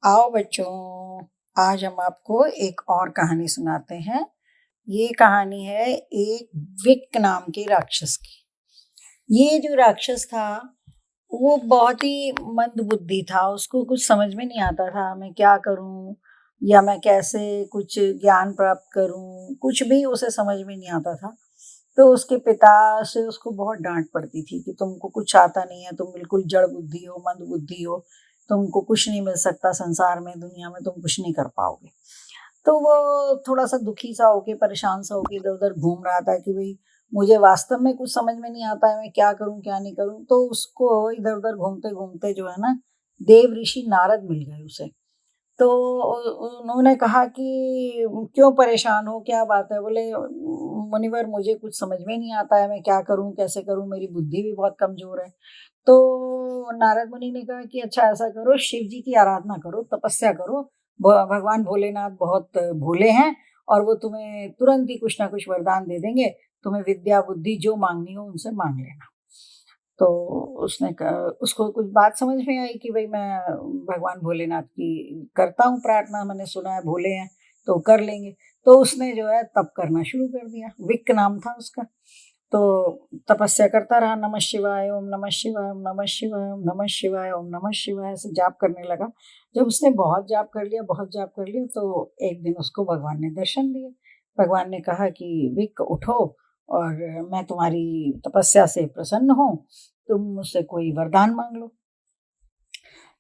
आओ बच्चों, आज हम आपको एक और कहानी सुनाते हैं। ये कहानी है एक विक नाम के राक्षस की। ये जो राक्षस था वो बहुत ही मंदबुद्धि था। उसको कुछ समझ में नहीं आता था मैं क्या करूं या मैं कैसे कुछ ज्ञान प्राप्त करूं, कुछ भी उसे समझ में नहीं आता था। तो उसके पिता से उसको बहुत डांट पड़ती थी कि तुमको कुछ आता नहीं है, तुम बिल्कुल जड़ बुद्धि हो, मंद बुद्धि हो, तुमको कुछ नहीं मिल सकता संसार में, दुनिया में तुम कुछ नहीं कर पाओगे। तो वो थोड़ा सा दुखी सा होके, परेशान सा होके इधर उधर घूम रहा था कि भाई मुझे वास्तव में कुछ समझ में नहीं आता है, मैं क्या करूं क्या नहीं करूं। तो उसको इधर उधर घूमते घूमते जो है ना, देव ऋषि नारद मिल गए उसे। तो उन्होंने कहा कि क्यों परेशान हो, क्या बात है? बोले मुनिवर, मुझे कुछ समझ में नहीं आता है, मैं क्या करूं कैसे करूं, मेरी बुद्धि भी बहुत कमजोर है। तो नारद मुनि ने कहा कि अच्छा ऐसा करो, शिव जी की आराधना करो, तपस्या करो। भगवान भोलेनाथ बहुत भोले हैं और वो तुम्हें तुरंत ही कुछ ना कुछ वरदान दे देंगे। तुम्हें विद्या बुद्धि जो मांगनी हो उनसे मांग लेना। तो उसने उसको कुछ बात समझ में आई कि भाई मैं भगवान भोलेनाथ की करता हूँ प्रार्थना, मैंने सुना है भोले हैं तो कर लेंगे। तो उसने जो है तप करना शुरू कर दिया। विक नाम था उसका। तो तपस्या करता रहा, नमः शिवाय ओम नमः शिवाय ओम नमः शिवाय ओम नमः शिवाय ओम नमः शिवाय से जाप करने लगा। जब उसने बहुत जाप कर लिया, बहुत जाप कर लिया, तो एक दिन उसको भगवान ने दर्शन दिए। भगवान ने कहा कि विक उठो और मैं तुम्हारी तपस्या से प्रसन्न हूँ, तुम मुझसे कोई वरदान मांग लो।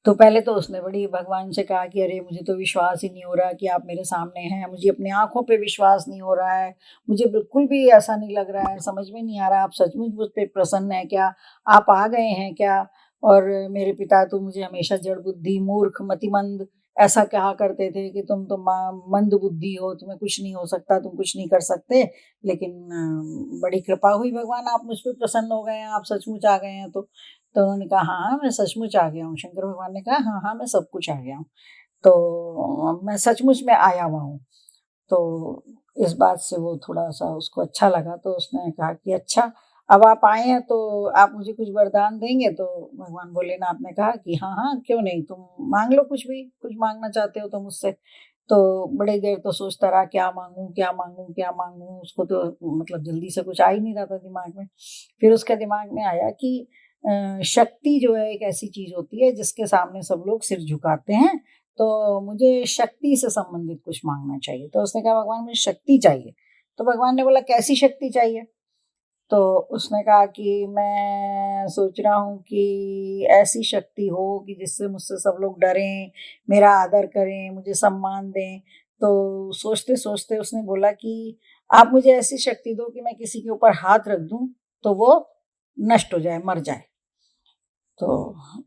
तो पहले तो उसने बड़ी भगवान से कहा कि अरे मुझे तो विश्वास ही नहीं हो रहा कि आप मेरे सामने हैं, मुझे अपनी आँखों पे विश्वास नहीं हो रहा है, मुझे बिल्कुल भी ऐसा नहीं लग रहा है, समझ में नहीं आ रहा आप सचमुच मुझ पे प्रसन्न हैं क्या? आप आ गए हैं क्या? और मेरे पिता तो मुझे हमेशा जड़ बुद्धि, मूर्ख, मतिमंद ऐसा कहा करते थे कि तुम तो मंद बुद्धि हो, तुम्हें कुछ नहीं हो सकता, तुम कुछ नहीं कर सकते। लेकिन बड़ी कृपा हुई भगवान, आप मुझ पे प्रसन्न हो गए हैं, आप सचमुच आ गए हैं। तो उन्होंने कहा हाँ हाँ मैं सचमुच आ गया हूँ। शंकर भगवान ने कहा हाँ हाँ मैं सब कुछ आ गया हूँ, तो मैं सचमुच में आया हुआ हूँ। तो इस बात से वो थोड़ा सा उसको अच्छा लगा। तो उसने कहा कि अच्छा अब आप आए हैं तो आप मुझे कुछ वरदान देंगे? तो भगवान भोलेनाथ ने कहा कि हाँ हाँ क्यों नहीं, तुम मांग लो कुछ भी, कुछ मांगना चाहते हो तो मुझसे। तो बड़ी देर तो सोचता रहा क्या मांगू क्या मांगू क्या मांगू, उसको तो मतलब जल्दी से कुछ आ ही नहीं रहा था दिमाग में। फिर उसके दिमाग में आया कि शक्ति जो है एक ऐसी चीज होती है जिसके सामने सब लोग सिर झुकाते हैं। तो मुझे शक्ति से संबंधित कुछ मांगना चाहिए। तो उसने कहा भगवान मुझे शक्ति चाहिए। तो भगवान ने बोला कैसी शक्ति चाहिए? तो उसने कहा कि मैं सोच रहा हूँ कि ऐसी शक्ति हो कि जिससे मुझसे सब लोग डरें, मेरा आदर करें, मुझे सम्मान दें। तो सोचते सोचते उसने बोला कि आप मुझे ऐसी शक्ति दो कि मैं किसी के ऊपर हाथ रख दूं तो वो नष्ट हो जाए, मर जाए। तो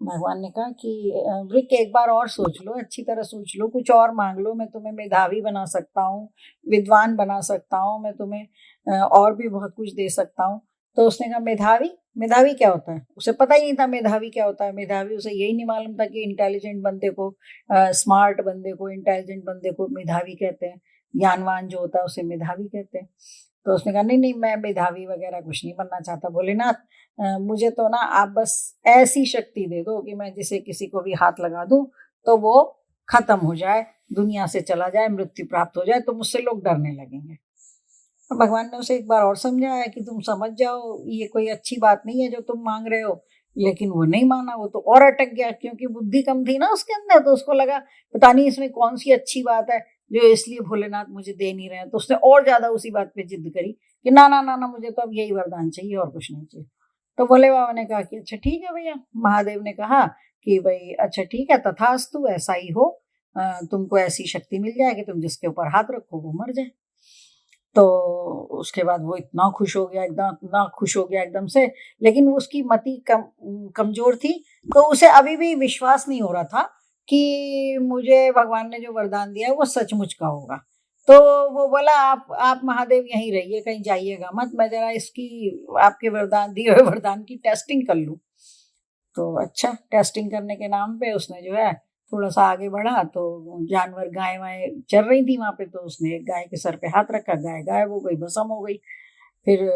भगवान ने कहा कि वृक एक बार और सोच लो, अच्छी तरह सोच लो, कुछ और मांग लो, मैं तुम्हें मेधावी बना सकता हूँ, विद्वान बना सकता हूँ, मैं तुम्हें और भी बहुत कुछ दे सकता हूँ। तो उसने कहा मेधावी? मेधावी क्या होता है? उसे पता ही नहीं था मेधावी क्या होता है। मेधावी उसे यही नहीं मालूम था कि इंटेलिजेंट बंदे को, स्मार्ट बंदे को, इंटेलिजेंट बंदे को मेधावी कहते हैं। ज्ञानवान जो होता है उसे मेधावी कहते हैं। तो उसने कहा नहीं नहीं मैं मेधावी वगैरह कुछ नहीं बनना चाहता भोलेनाथ। मुझे तो ना आप बस ऐसी शक्ति दे दो कि मैं जिसे किसी को भी हाथ लगा दूं तो वो खत्म हो जाए, दुनिया से चला जाए, मृत्यु प्राप्त हो जाए, तो मुझसे लोग डरने लगेंगे। तो भगवान ने उसे एक बार और समझाया कि तुम समझ जाओ ये कोई अच्छी बात नहीं है जो तुम मांग रहे हो। लेकिन वो नहीं माना, वो तो और अटक गया क्योंकि बुद्धि कम थी ना उसके अंदर। तो उसको लगा पता नहीं इसमें कौन सी अच्छी बात है जो इसलिए भोलेनाथ मुझे दे नहीं रहे हैं। तो उसने और ज्यादा उसी बात पे जिद करी कि ना ना ना ना मुझे तो अब यही वरदान चाहिए और कुछ नहीं चाहिए। तो भोले बाबा ने कहा कि अच्छा ठीक है भैया। महादेव ने कहा कि भाई अच्छा ठीक है, तथास्तु, ऐसा ही हो। तुमको ऐसी शक्ति मिल जाए कि तुम जिसके ऊपर हाथ रखो वो मर जाए। तो उसके बाद वो इतना खुश हो गया, एकदम इतना खुश हो गया एकदम से। लेकिन उसकी मति कमजोर थी, तो उसे अभी भी विश्वास नहीं हो रहा था कि मुझे भगवान ने जो वरदान दिया है वो सचमुच का होगा। तो वो बोला आप महादेव यहीं रहिए, कहीं जाइएगा मत, मैं जरा इसकी आपके वरदान दिए हुए वरदान की टेस्टिंग कर लूं। तो अच्छा, टेस्टिंग करने के नाम पे उसने जो है थोड़ा सा आगे बढ़ा तो जानवर, गाय वाय चल रही थी वहां पे। तो उसने एक गाय के सर पे हाथ रखा, गाय गायब हो गई, भस्म हो गई। फिर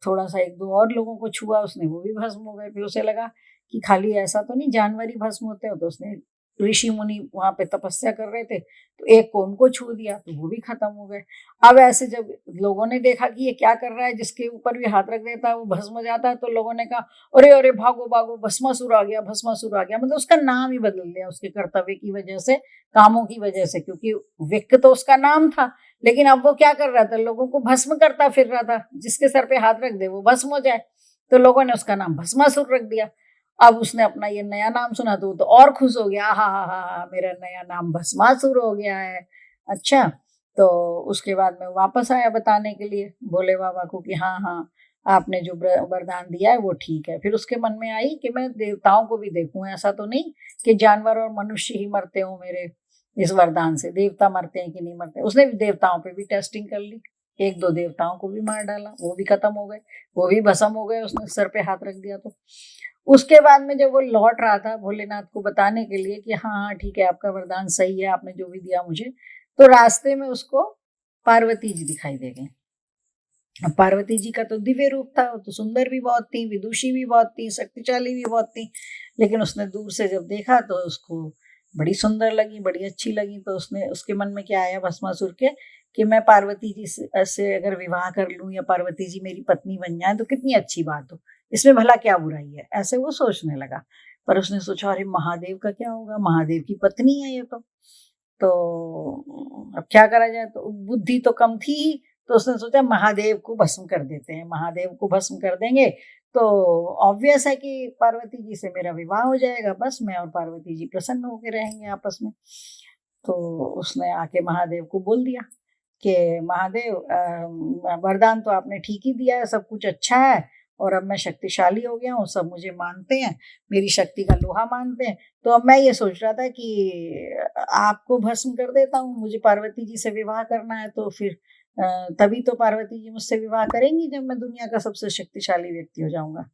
थोड़ा सा एक दो और लोगों को छुआ उसने, वो भी भस्म हो गए। फिर उसे लगा कि खाली ऐसा तो नहीं जानवर ही भस्म होते हो। तो उसने ऋषि मुनि वहां पे तपस्या कर रहे थे, तो एक को उनको छू दिया तो वो भी खत्म हो गए। अब ऐसे जब लोगों ने देखा कि ये क्या कर रहा है, जिसके ऊपर भी हाथ रख देता है वो भस्म हो जाता है, तो लोगों ने कहा अरे अरे भागो भागो, भस्मासुर आ गया, भस्मासुर आ गया। मतलब उसका नाम ही बदल दिया उसके कर्तव्य की वजह से, कामों की वजह से, क्योंकि विक तो उसका नाम था, लेकिन अब वो क्या कर रहा था, लोगों को भस्म करता फिर रहा था, जिसके सर पे हाथ रख दे वो भस्म हो जाए। तो लोगों ने उसका नाम भस्मासुर रख दिया। अब उसने अपना ये नया नाम सुना तो वो तो और खुश हो गया, हा हा हा हा, मेरा नया नाम भस्मासुर हो गया है। अच्छा, तो उसके बाद में वापस आया बताने के लिए भोले बाबा को कि हाँ हाँ, आपने जो वरदान दिया है वो ठीक है। फिर उसके मन में आई कि मैं देवताओं को भी देखूं, ऐसा तो नहीं कि जानवर और मनुष्य ही मरते हो मेरे इस वरदान से, देवता मरते हैं कि नहीं मरते। उसने भी देवताओं पे भी टेस्टिंग कर ली, एक दो देवताओं को भी मार डाला, वो भी खत्म हो गए, वो भी भस्म हो गए, उसने सर पे हाथ रख दिया तो। उसके बाद में जब वो लौट रहा था भोलेनाथ को बताने के लिए कि हाँ हाँ ठीक है, आपका वरदान सही है, आपने जो भी दिया मुझे, तो रास्ते में उसको पार्वती जी दिखाई दे गई। अब पार्वती जी का तो दिव्य रूप था, वो तो सुंदर भी बहुत थी, विदुषी भी बहुत थी, शक्तिशाली भी बहुत थी। लेकिन उसने दूर से जब देखा तो उसको बड़ी सुंदर लगी, बड़ी अच्छी लगी। तो उसने, उसके मन में क्या आया भस्मासुर के, कि मैं पार्वती जी से अगर विवाह कर लूं या पार्वती जी मेरी पत्नी बन जाए तो कितनी अच्छी बात हो, इसमें भला क्या बुराई है, ऐसे वो सोचने लगा। पर उसने सोचा अरे महादेव का क्या होगा, महादेव की पत्नी है ये तो अब क्या करा जाए, तो बुद्धि तो कम थी ही। तो उसने सोचा महादेव को भस्म कर देते हैं, महादेव को भस्म कर देंगे तो ऑब्वियस है कि पार्वती जी से मेरा विवाह हो जाएगा, बस मैं और पार्वती जी प्रसन्न होकर रहेंगे आपस में। तो उसने आके महादेव को बोल दिया कि महादेव, वरदान तो आपने ठीक ही दिया है, सब कुछ अच्छा है, और अब मैं शक्तिशाली हो गया हूँ, सब मुझे मानते हैं, मेरी शक्ति का लोहा मानते हैं। तो अब मैं ये सोच रहा था कि आपको भस्म कर देता हूँ, मुझे पार्वती जी से विवाह करना है, तो फिर तभी तो पार्वती जी मुझसे विवाह करेंगी जब मैं दुनिया का सबसे शक्तिशाली व्यक्ति हो जाऊंगा।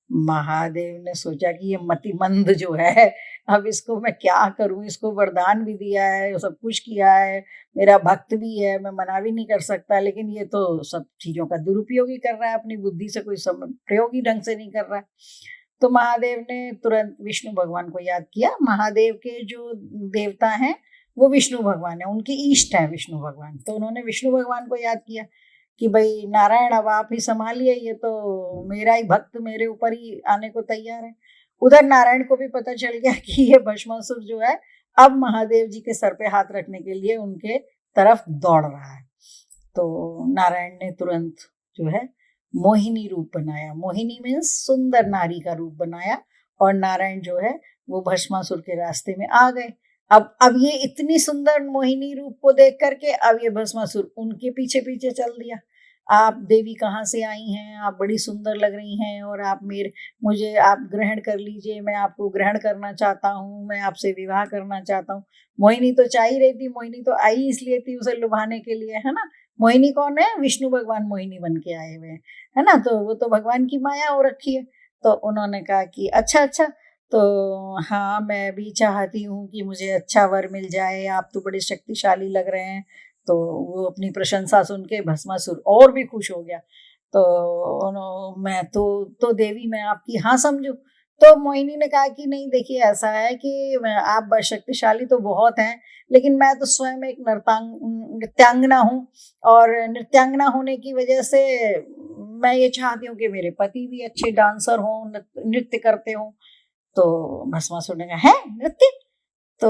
महादेव ने सोचा कि ये मतिमंद जो है, अब इसको मैं क्या करूं, इसको वरदान भी दिया है, सब कुछ किया है, मेरा भक्त भी है, मैं मना भी नहीं कर सकता, लेकिन ये तो सब चीजों का दुरुपयोग ही कर रहा है, अपनी बुद्धि से कोई प्रयोग ही ढंग से नहीं कर रहा है। तो महादेव ने तुरंत विष्णु भगवान को याद किया। महादेव के जो देवता हैं वो विष्णु भगवान है, उनके इष्ट है विष्णु भगवान। तो उन्होंने विष्णु भगवान को याद किया कि भाई नारायण, अब आप ही संभालिए, ये तो मेरा ही भक्त मेरे ऊपर ही आने को तैयार है। उधर नारायण को भी पता चल गया कि ये भस्मासुर जो है अब महादेव जी के सर पे हाथ रखने के लिए उनके तरफ दौड़ रहा है। तो नारायण ने तुरंत जो है मोहिनी रूप बनाया, मोहिनी मीन्स सुंदर नारी का रूप बनाया, और नारायण जो है वो भस्मासुर के रास्ते में आ गए। अब ये इतनी सुंदर मोहिनी रूप को देख करके अब ये भस्मासुर उनके पीछे पीछे चल दिया। आप देवी कहाँ से आई हैं, आप बड़ी सुंदर लग रही हैं, और आप मुझे आप ग्रहण कर लीजिए, मैं आपको ग्रहण करना चाहता हूँ, मैं आपसे विवाह करना चाहता हूँ। मोहिनी तो चाह ही रही थी, मोहिनी तो आई इसलिए थी उसे लुभाने के लिए, है ना। मोहिनी कौन है, विष्णु भगवान मोहिनी बन के आए हुए हैं, है ना, तो वो तो भगवान की माया हो रखी है। तो उन्होंने कहा कि अच्छा अच्छा, तो हाँ मैं भी चाहती हूँ कि मुझे अच्छा वर मिल जाए, आप तो बड़े शक्तिशाली लग रहे हैं। तो वो अपनी प्रशंसा सुन के भस्मासुर और भी खुश हो गया। तो मैं तो देवी मैं आपकी हाँ समझू। तो मोहिनी ने कहा कि नहीं, देखिए ऐसा है कि आप शक्तिशाली तो बहुत हैं, लेकिन मैं तो स्वयं एक नृत्यांगना हूँ, और नृत्यांगना होने की वजह से मैं ये चाहती हूँ कि मेरे पति भी अच्छे डांसर हों, नृत्य करते हों। तो भस्मासुर ने कहा है नृत्य? तो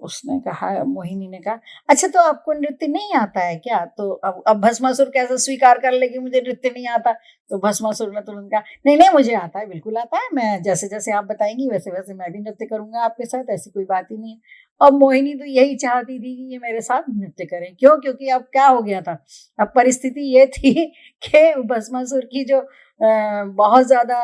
उसने कहा, मोहिनी ने कहा अच्छा तो आपको नृत्य नहीं आता है क्या? तो अब भस्मासुर कैसे स्वीकार कर ले कि मुझे नृत्य नहीं आता। तो भस्मासुर ने तुरंत कहा नहीं नहीं, मुझे आता है, बिल्कुल आता है, मैं जैसे जैसे आप बताएंगी वैसे वैसे मैं भी नृत्य करूंगा आपके साथ, ऐसी कोई बात ही नहीं है। अब मोहिनी तो यही चाहती थी कि ये मेरे साथ नृत्य करें, क्यों, क्योंकि अब क्या हो गया था, अब परिस्थिति ये थी कि भस्मासुर की जो बहुत ज्यादा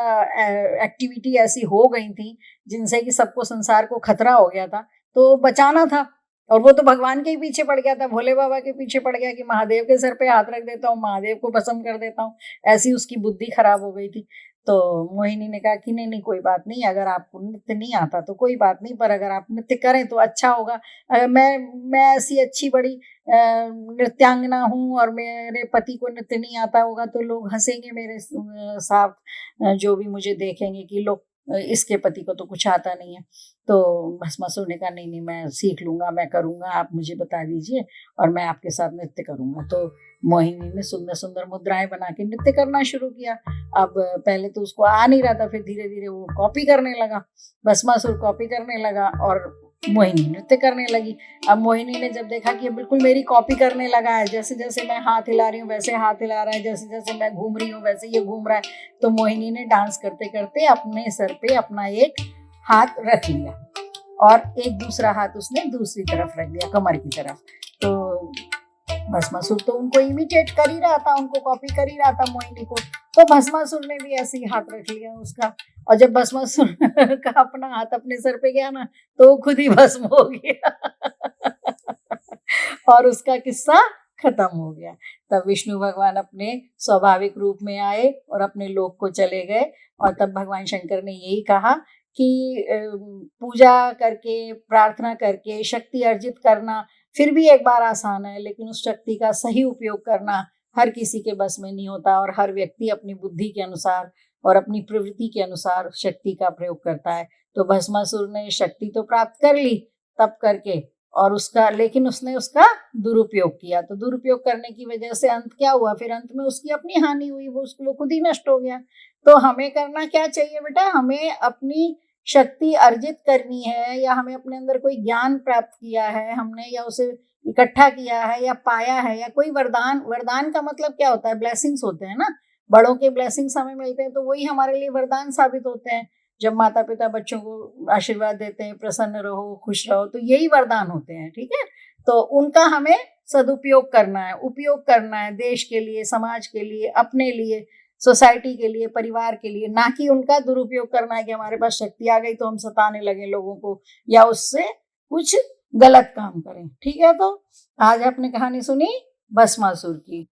एक्टिविटी ऐसी हो गई थी जिनसे कि सबको, संसार को खतरा हो गया था, तो बचाना था। और वो तो भगवान के ही पीछे पड़ गया था, भोले बाबा के पीछे पड़ गया कि महादेव के सर पे हाथ रख देता हूँ, महादेव को भस्म कर देता हूँ, ऐसी उसकी बुद्धि खराब हो गई थी। तो मोहिनी ने कहा कि नहीं नहीं कोई बात नहीं, अगर आपको नृत्य नहीं आता तो कोई बात नहीं, पर अगर आप नृत्य करें तो अच्छा होगा। मैं ऐसी अच्छी बड़ी नृत्यांगना हूँ और मेरे पति को नृत्य नहीं आता होगा तो लोग हंसेंगे मेरे साथ, जो भी मुझे देखेंगे कि लोग इसके पति को तो कुछ आता नहीं है। तो भस्मासुर ने कहा नहीं नहीं, मैं सीख लूँगा, मैं करूँगा, आप मुझे बता दीजिए और मैं आपके साथ नृत्य करूँगा। तो मोहिनी ने सुंदर सुंदर मुद्राएं बना के नृत्य करना शुरू किया। अब पहले तो उसको आ नहीं रहा था, फिर धीरे धीरे वो कॉपी करने लगा, भस्मासुर कॉपी करने लगा और मोहिनी नृत्य करने लगी। अब मोहिनी ने जब देखा कि ये बिल्कुल मेरी कॉपी करने लगा है, जैसे जैसे मैं हाथ हिला रही हूँ वैसे हाथ हिला रहा है, जैसे जैसे मैं घूम रही हूँ वैसे ये घूम रहा है, तो मोहिनी ने डांस करते करते अपने सर पे अपना एक हाथ रख लिया और एक दूसरा हाथ उसने दूसरी तरफ रख दिया, कमर की तरफ। तो भस्मासुर तो उनको इमिटेट कर ही रहा था, उनको कॉपी कर ही रहा था मोहिनी को, तो भस्मासुर ने भी ऐसे ही हाथ रख लिया उसका। और जब भस्मासुर का अपना हाथ अपने सर पे गया ना, तो वो खुद ही भस्म हो गया और उसका किस्सा खत्म हो गया। तब विष्णु भगवान अपने स्वाभाविक रूप में आए और अपने लोक को चले गए। और तब भगवान शंकर ने यही कहा कि पूजा करके, प्रार्थना करके शक्ति अर्जित करना फिर भी एक बार आसान है, लेकिन उस शक्ति का सही उपयोग करना हर किसी के बस में नहीं होता और हर व्यक्ति अपनी बुद्धि के अनुसार और अपनी प्रवृत्ति के अनुसार शक्ति का प्रयोग करता है। तो भस्मासुर ने शक्ति तो प्राप्त कर ली तब करके, और उसका, लेकिन उसने उसका दुरुपयोग किया। तो दुरुपयोग करने की वजह से अंत क्या हुआ, फिर अंत में उसकी अपनी हानि हुई, वो खुद ही नष्ट हो गया। तो हमें करना क्या चाहिए बेटा, हमें अपनी शक्ति अर्जित करनी है, या हमें अपने अंदर कोई ज्ञान प्राप्त किया है हमने, या उसे इकट्ठा किया है या पाया है, या कोई वरदान, वरदान का मतलब क्या होता है, ब्लेसिंग्स होते हैं ना, बड़ों के ब्लेसिंग्स हमें मिलते हैं, तो वही हमारे लिए वरदान साबित होते हैं। जब माता पिता बच्चों को आशीर्वाद देते हैं, प्रसन्न रहो, खुश रहो, तो यही वरदान होते हैं, ठीक है। तो उनका हमें सदुपयोग करना है, उपयोग करना है, देश के लिए, समाज के लिए, अपने लिए, सोसाइटी के लिए, परिवार के लिए, ना कि उनका दुरुपयोग करना है कि हमारे पास शक्ति आ गई तो हम सताने लगे लोगों को या उससे कुछ गलत काम करें, ठीक है। तो आज आपने कहानी सुनी भस्मासुर की।